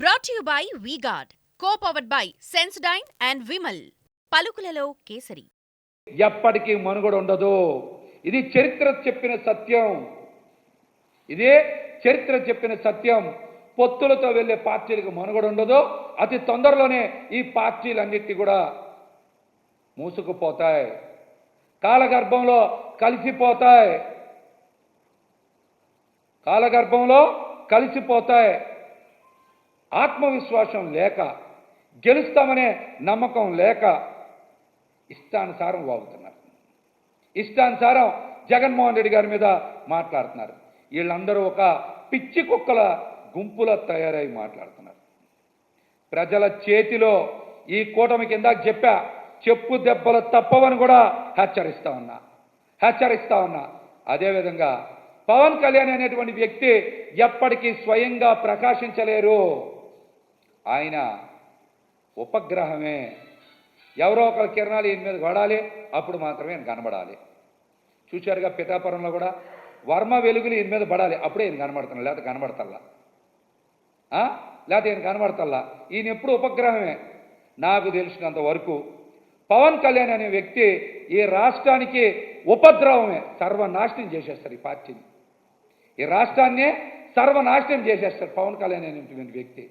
Brought to you by V-Guard, co-powered by Sensodyne and Vimal. పలుకులలో kesari. ఎప్పటికీ మనుగడ ఉండదు. ఇది చరిత్ర చెప్పిన సత్యం. ఇదే చరిత్ర చెప్పిన సత్యం. పొత్తులతో వెళ్ళే పార్టీలకు మనుగడ ఉండదు. అతి తొందరలోనే ఈ పార్టీలన్నిటి కూడా మూసుకుపోతాయి, కాలగర్భంలో కలిసిపోతాయి, కాలగర్భంలో కలిసిపోతాయి. ఆత్మవిశ్వాసం లేక, గెలుస్తామనే నమ్మకం లేక ఇష్టానుసారం వాగుతున్నారు. ఇష్టానుసారం జగన్మోహన్ రెడ్డి గారి మీద మాట్లాడుతున్నారు. వీళ్ళందరూ ఒక పిచ్చి కుక్కల గుంపులో తయారై మాట్లాడుతున్నారు. ప్రజల చేతిలో ఈ కూటమి కింద చెప్పా, చెప్పు దెబ్బలు తప్పవని కూడా హెచ్చరిస్తా ఉన్నా. అదేవిధంగా పవన్ కళ్యాణ్ అనేటువంటి వ్యక్తి ఎప్పటికీ స్వయంగా ప్రకాశించలేరు. ఆయన ఉపగ్రహమే. ఎవరో ఒక కిరణాలు ఈయన మీద పడాలి, అప్పుడు మాత్రమే ఈయన కనబడాలి. చూశారుగా పిఠాపురంలో కూడా వర్మ వెలుగులు ఈయన మీద పడాలి, అప్పుడే ఈయన కనబడుతున్నాడు, లేకపోతే కనబడతల్లా. లేకపోతే ఈయన కనబడతల్లా. ఈయన ఎప్పుడు ఉపగ్రహమే. నాకు తెలిసినంత వరకు పవన్ కళ్యాణ్ అనే వ్యక్తి ఈ రాష్ట్రానికి ఉపద్రవమే. సర్వనాశనం చేసేస్తారు ఈ పార్టీని, ఈ రాష్ట్రాన్నే సర్వనాశనం చేసేస్తారు పవన్ కళ్యాణ్ అనేటువంటి వ్యక్తి.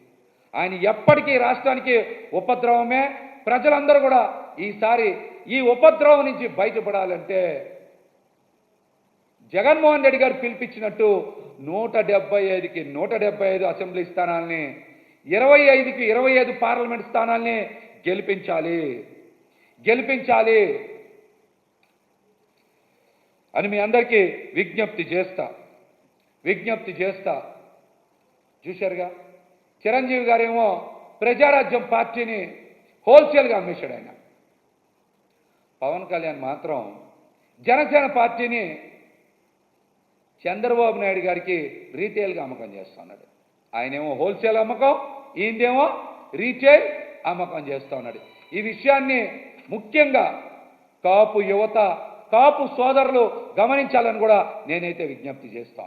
ఆయన ఎప్పటికీ రాష్ట్రానికి ఉపద్రవమే. ప్రజలందరూ కూడా ఈసారి ఈ ఉపద్రవం నుంచి బయటపడాలంటే జగన్మోహన్ రెడ్డి గారు పిలిపించినట్టు 175కి 175 అసెంబ్లీ స్థానాల్ని, 25కి 25 పార్లమెంట్ స్థానాల్ని గెలిపించాలి అని మీ అందరికీ విజ్ఞప్తి చేస్తా. చూశారుగా చిరంజీవి గారేమో ప్రజారాజ్యం పార్టీని హోల్సేల్గా అమ్మేశాడు ఆయన. పవన్ కళ్యాణ్ మాత్రం జనసేన పార్టీని చంద్రబాబు నాయుడు గారికి రీటైల్గా అమ్మకం చేస్తున్నాడు. ఆయనేమో హోల్సేల్ అమ్మకం, ఈయనదేమో రీటైల్ అమ్మకం చేస్తూ ఉన్నాడు. ఈ విషయాన్ని ముఖ్యంగా కాపు యువత, కాపు సోదరులు గమనించాలని కూడా నేనైతే విజ్ఞప్తి చేస్తా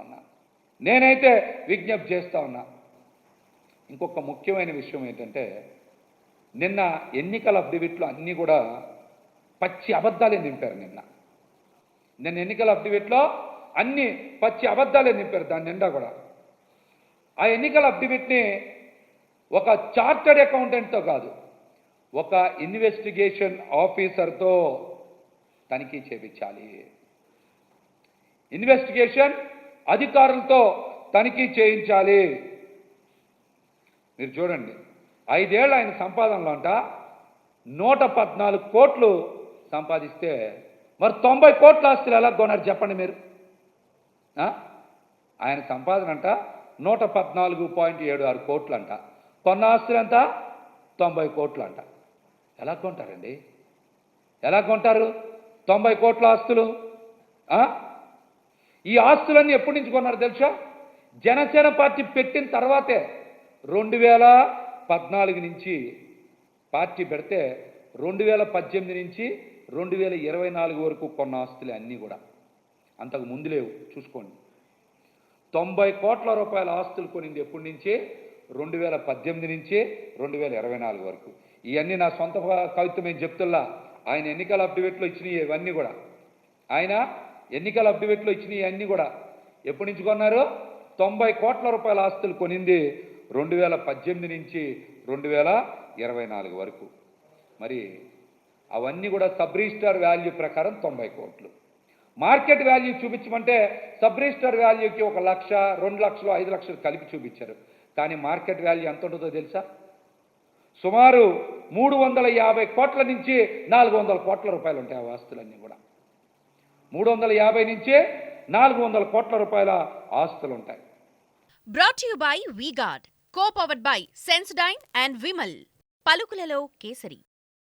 ఉన్నా. ఇంకొక ముఖ్యమైన విషయం ఏంటంటే, నిన్న ఎన్నికల అఫిడవిట్లు అన్నీ కూడా పచ్చి అబద్ధాలే నింపారు. నిన్న ఎన్నికల అఫిడవిట్లో అన్ని పచ్చి అబద్ధాలే నింపారు. దాని నిండా కూడా ఆ ఎన్నికల అఫిడవిట్ని ఒక చార్టర్డ్ అకౌంటెంట్తో కాదు, ఒక ఇన్వెస్టిగేషన్ ఆఫీసర్తో తనిఖీ చేయించాలి. ఇన్వెస్టిగేషన్ అధికారులతో తనిఖీ చేయించాలి. మీరు చూడండి, 5 ఏళ్ళు ఆయన సంపాదనలో అంట 114 కోట్లు సంపాదిస్తే మరి 90 కోట్ల ఆస్తులు ఎలా కొన్నారు చెప్పండి మీరు? ఆయన సంపాదన అంట 114.76 కోట్లు అంట, కొన్న ఆస్తులు అంట 90 కోట్లు అంట. ఎలా కొంటారండి? ఎలా కొంటారు 90 కోట్ల ఆస్తులు? ఈ ఆస్తులన్నీ ఎప్పటి నుంచి కొన్నారు తెలుసా? జనసేన పార్టీ పెట్టిన తర్వాతే. 2014 నుంచి పార్టీ పెడితే 2018 నుంచి 2024 వరకు కొన్న ఆస్తులే అన్నీ కూడా. అంతకు ముందు లేవు, చూసుకోండి. 90 కోట్ల రూపాయల ఆస్తులు కొనింది ఎప్పటి నుంచి? 2018 నుంచి 2024 వరకు. ఇవన్నీ నా సొంత కవిత్వం ఏం చెప్తుల్లా. ఆయన ఎన్నికల అఫిడవిట్లో ఇచ్చినవి ఇవన్నీ కూడా, ఎప్పటి నుంచి కొన్నారు? 90 కోట్ల రూపాయల ఆస్తులు కొనింది 2018 నుంచి 2024 వరకు. మరి అవన్నీ కూడా సబ్ రిజిస్టర్ వాల్యూ ప్రకారం 90 కోట్లు. మార్కెట్ వాల్యూ చూపించమంటే సబ్ రిజిస్టర్ వాల్యూకి 1 లక్ష, 2 లక్షలు, 5 లక్షలు కలిపి చూపించారు. కానీ మార్కెట్ వాల్యూ ఎంత ఉంటుందో తెలుసా? సుమారు 350 కోట్ల నుంచి 400 కోట్ల రూపాయలు ఉంటాయి ఆ ఆస్తులన్నీ కూడా. 350 నుంచి 400 కోట్ల రూపాయల ఆస్తులు ఉంటాయి. Brought to you by V-Guard, co-powered by Sensodyne and Vimal. పలుకులలో kesari.